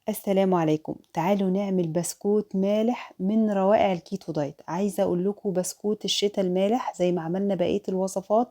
السلام عليكم. تعالوا نعمل بسكوت مالح من روائع الكيتو دايت. عايزة اقول لكم بسكوت الشتاء المالح زي ما عملنا بقية الوصفات.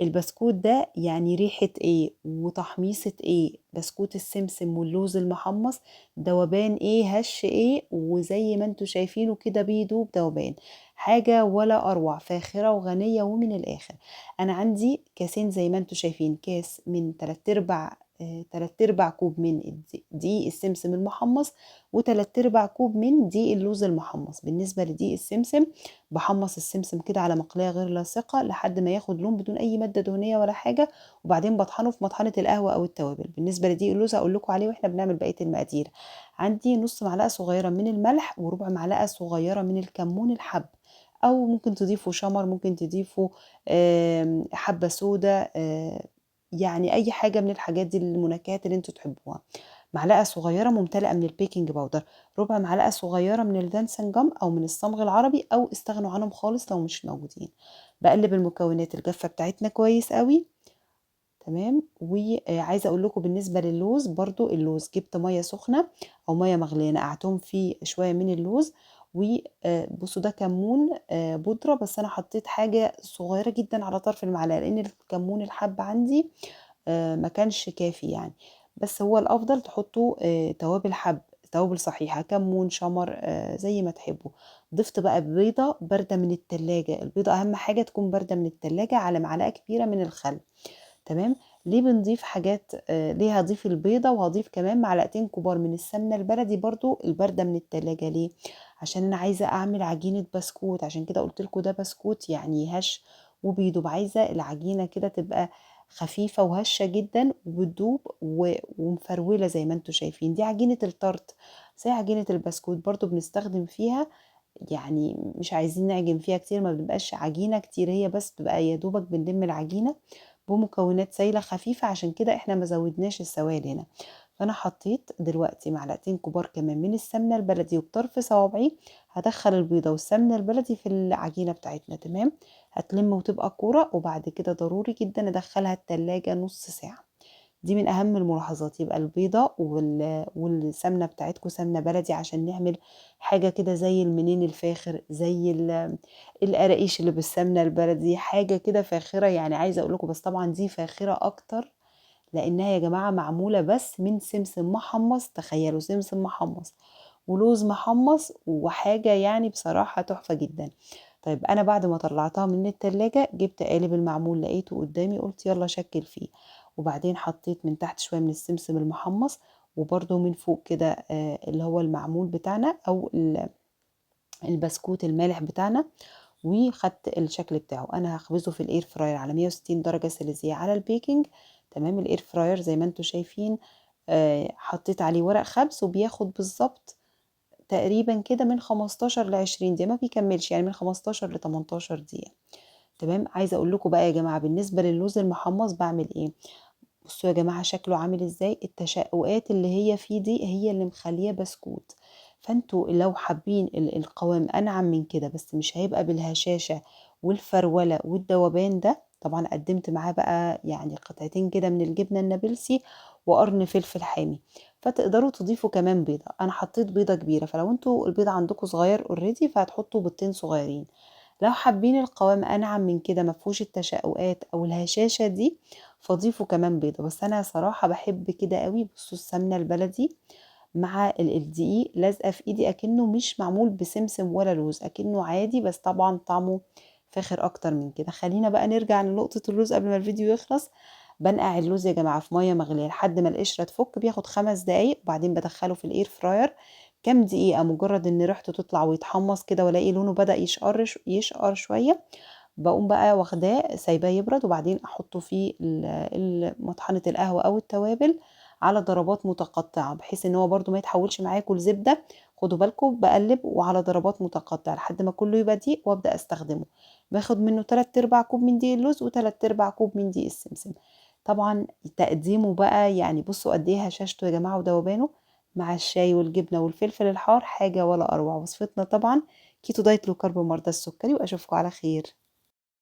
البسكوت ده يعني ريحة ايه وتحميصة ايه، بسكوت السمسم واللوز المحمص، ذوبان ايه هش ايه، وزي ما انتوا شايفينه كده بيدوب ذوبان. حاجة ولا اروع، فاخرة وغنية. ومن الاخر انا عندي كاسين زي ما انتوا شايفين، كاس من 3/4 كوب من دقيق السمسم المحمص، و3/4 كوب من دقيق اللوز المحمص. بالنسبة لدقيق السمسم بحمص السمسم كده على مقلاية غير لاصقة لحد ما ياخد لون بدون أي مادة دهنية ولا حاجة، وبعدين بطحنه في مطحنة القهوة أو التوابل. بالنسبة لدقيق اللوز هقول لكم عليه واحنا بنعمل بقية المقادير. عندي نص معلقة صغيرة من الملح وربع معلقة صغيرة من الكمون الحب، أو ممكن تضيفوا شمر، ممكن تضيفوا حبة سودة، يعني اي حاجه من الحاجات دي، المنكهات اللي انتوا تحبوها. معلقه صغيره ممتلئه من البيكنج باودر، ربع معلقه صغيره من الدانسنجم او من الصمغ العربي، او استغنوا عنهم خالص لو مش موجودين. بقلب المكونات الجافه بتاعتنا كويس قوي. تمام. وعايزه اقول لكم بالنسبه للوز، برضو اللوز جبت ميه سخنه او ميه مغليه، نقعتهم فيه شويه من اللوز. وبصوا ده كمون بودره، بس انا حطيت حاجه صغيره جدا على طرف المعلقه لان الكمون الحب عندي ما كانش كافي يعني. بس هو الافضل تحطوا توابل حب، توابل صحيحه، كمون، شمر، زي ما تحبوا. ضفت بقى بيضه بارده من التلاجة، البيضه اهم حاجه تكون بارده من التلاجة، على معلقه كبيره من الخل. تمام. ليه بنضيف حاجات؟ ليه هضيف البيضة وهضيف كمان معلقتين كبار من السمنة البلدي برضو الباردة من التلاجة. ليه؟ عشان انا عايزة اعمل عجينة بسكوت، عشان كده قلت لكم ده بسكوت يعني هش وبيدوب. عايزة العجينة كده تبقى خفيفة وهشة جدا وبتدوب ومفرولة زي ما انتوا شايفين. دي عجينة التارت زي عجينة البسكوت برضو بنستخدم فيها، يعني مش عايزين نعجن فيها كتير، ما بتبقاش عجينة كتير، هي بس بتبقى يا دوبك بنلم العجينة بمكونات سايلة خفيفة. عشان كده احنا ما زودناش السوائل هنا. فانا حطيت دلوقتي معلقتين كبار كمان من السمنة البلدي، وبطرف صوابعي هدخل البيضة والسمنة البلدي في العجينة بتاعتنا. تمام. هتلم وتبقى كورة، وبعد كده ضروري جدا ادخلها التلاجة نص ساعة. دي من اهم الملاحظات. يبقى البيضة والسمنة بتاعتكم سمنة بلدي، عشان نعمل حاجة كده زي المنين الفاخر، زي القراقيش اللي بالسمنة البلدي، حاجة كده فاخرة يعني. عايزة اقول لكم بس طبعا دي فاخرة اكتر لانها يا جماعة معمولة بس من سمسم محمص. تخيلوا سمسم محمص ولوز محمص، وحاجة يعني بصراحة تحفة جدا. طيب انا بعد ما طلعتها من التلاجة جبت قالب المعمول، لقيته قدامي قلت يلا شكل فيه. وبعدين حطيت من تحت شوية من السمسم المحمص، وبرده من فوق كده اللي هو المعمول بتاعنا او البسكوت المالح بتاعنا. وخدت الشكل بتاعه. انا هخبزه في الاير فراير على 160 درجة سيليزية على البيكنج. تمام. الاير فراير زي ما انتم شايفين حطيت عليه ورق خبز، وبياخد بالظبط تقريبا كده من 15 ل 20 دقيقة، ما بيكملش يعني، من 15 ل 18 دقيقة. تمام. عايزة اقول لكم بقى يا جماعة بالنسبة للوز المحمص بعمل ايه. بصوا يا جماعة شكله عامل ازاي، التشققات اللي هي فيه دي هي اللي مخليه بسكوت. فانتوا لو حابين القوام انعم من كده بس مش هيبقى بالهشاشة والفرولة والذوبان ده، طبعا قدمت معاه بقى يعني قطعتين كده من الجبنة النابلسي وقرن فلفل حامي. فتقدروا تضيفوا كمان بيضة، انا حطيت بيضة كبيرة، فلو انتوا البيضة عندكم صغير اوريدي فهتحطوا بيضتين صغيرين. لو حابين القوام انعم من كده مفهوش التشققات او الهشاشة دي فضيفوا كمان بيضة. بس انا صراحة بحب كده قوي. بصوا السمنة البلدي مع الدقيق لازقة في ايدي، اكنه مش معمول بسمسم ولا لوز، اكنه عادي، بس طبعا طعمه فاخر اكتر من كده. خلينا بقى نرجع لنقطة اللوز قبل ما الفيديو يخلص. بنقع اللوز يا جماعة في مية مغلية لحد ما القشرة تفك، بياخد 5 دقايق، وبعدين بدخله في الاير فراير كام دقيقة، مجرد ان ريحته تطلع ويتحمص كده والاقي لونه بدأ يشقر شوية، بقوم بقى واخداه سايباه يبرد، وبعدين احطه في مطحنة القهوة او التوابل على ضربات متقطعة، بحيث ان هو برضو ما يتحولش معاكم لزبدة. خدوا بالكم بقلب وعلى ضربات متقطعة لحد ما كله يبقى دقيق وابدأ استخدمه. باخد منه 3/4 كوب من دقيق اللوز و3/4 كوب من دقيق السمسم. طبعا تقديمه بقى يعني بصوا قد ايه هشاشته يا جماعة وذوبانه مع الشاي والجبنة والفلفل الحار، حاجة ولا اروع. وصفتنا طبعا كيتو دايت لو كارب مرضى السكري، واشوفكم على خير.